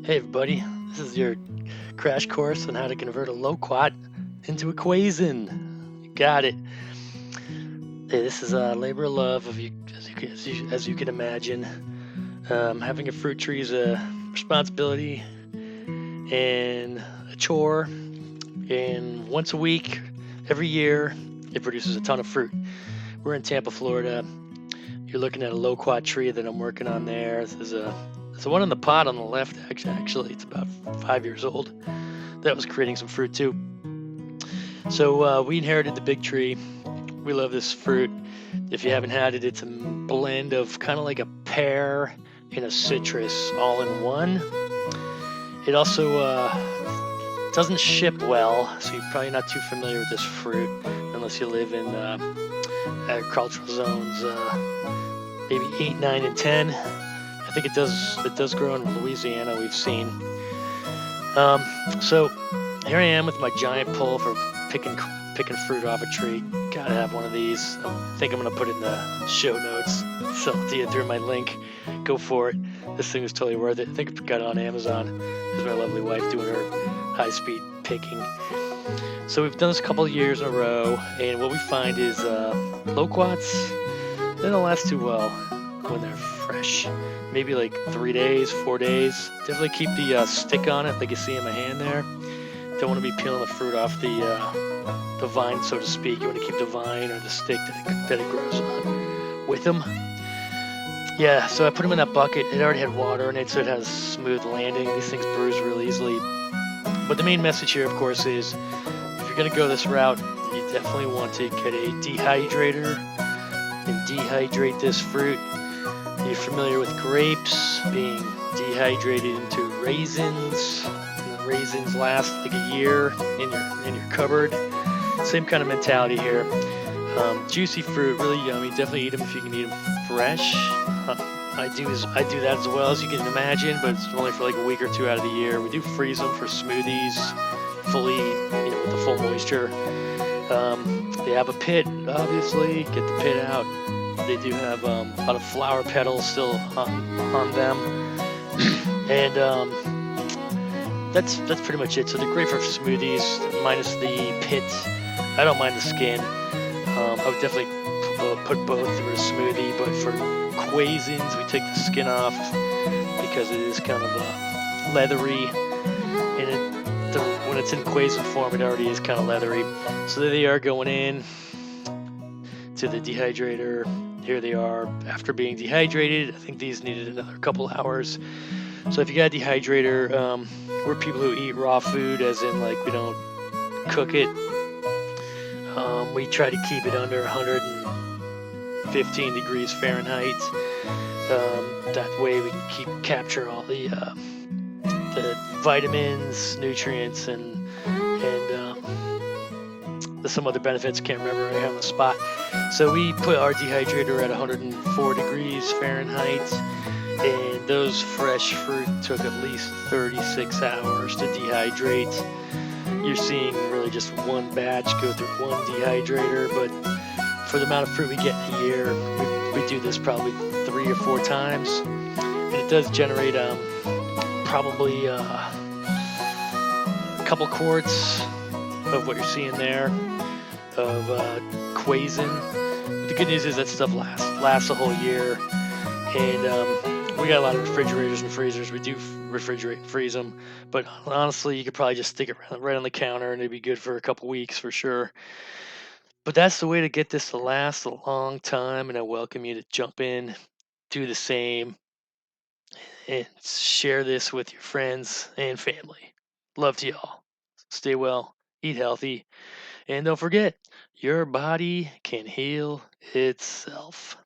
Hey everybody, this is your crash course on how to convert a Loquat into a Quaisin. You got it. Hey, this is a labor of love, of you, as you can imagine. Having a fruit tree is a responsibility and a chore. And once a week, every year, it produces a ton of fruit. We're in Tampa, Florida. You're looking at a Loquat tree that I'm working on there. There's a one in the pot on the left. Actually, it's about 5 years old. That was creating some fruit too. So we inherited the big tree. We love this fruit. If you haven't had it, it's a blend of kind of like a pear and a citrus all in one. It also doesn't ship well, so you're probably not too familiar with this fruit unless you live in agricultural zones, maybe 8, 9, and 10. I think it does grow in Louisiana. We've seen. Um, so here I am with my giant pole for picking fruit off a tree. Gotta have one of these. I think I'm gonna put it in the show notes. Sell it to you through my link. Go for it. This thing is totally worth it. I think I got it on Amazon. There's my lovely wife doing her high-speed picking. So we've done this a couple of years in a row, and what we find is loquats, they don't last too well when they're fresh. Maybe like 3 days, 4 days. Definitely keep the stick on it, like you see in my hand there. Don't want to be peeling the fruit off the vine, so to speak. You want to keep the vine or the stick that it grows on with them. Yeah, so I put them in that bucket. It already had water in it, so it has smooth landing. These things bruise real easily. But the main message here, of course, is if you're going to go this route, you definitely want to get a dehydrator and dehydrate this fruit. You're familiar with grapes being dehydrated into raisins. And the raisins last like a year in your cupboard. Same kind of mentality here. Juicy fruit, really yummy. Definitely eat them if you can eat them fresh. I do that as well, as you can imagine, but it's only for like a week or two out of the year. We do freeze them for smoothies, fully, with the full moisture. They have a pit, obviously. Get the pit out. They do have a lot of flower petals still on them, and that's pretty much it. So they're great for smoothies, minus the pit. I don't mind the skin. I would definitely put both through a smoothie, but for quaisins, we take the skin off because it is kind of leathery, and when it's in quaisin form, it already is kind of leathery. So there they are going in to the dehydrator. Here they are after being dehydrated. I think these needed another couple hours. So if you got a dehydrator, we're people who eat raw food, as in like we don't cook it. We try to keep it under 115 degrees Fahrenheit. That way we can capture all the vitamins, nutrients, and some other benefits. Can't remember right on the spot. So we put our dehydrator at 104 degrees Fahrenheit, and those fresh fruit took at least 36 hours to dehydrate. You're seeing really just one batch go through one dehydrator, but for the amount of fruit we get in a year, we do this probably 3 or 4 times, and it does generate probably a couple quarts of what you're seeing there of Quaisin. But the good news is that stuff lasts a whole year, and we got a lot of refrigerators and freezers. We do refrigerate and freeze them, but honestly, you could probably just stick it right on the counter, and it'd be good for a couple weeks for sure. But that's the way to get this to last a long time, and I welcome you to jump in, do the same, and share this with your friends and family. Love to y'all. Stay well, eat healthy, and don't forget, your body can heal itself.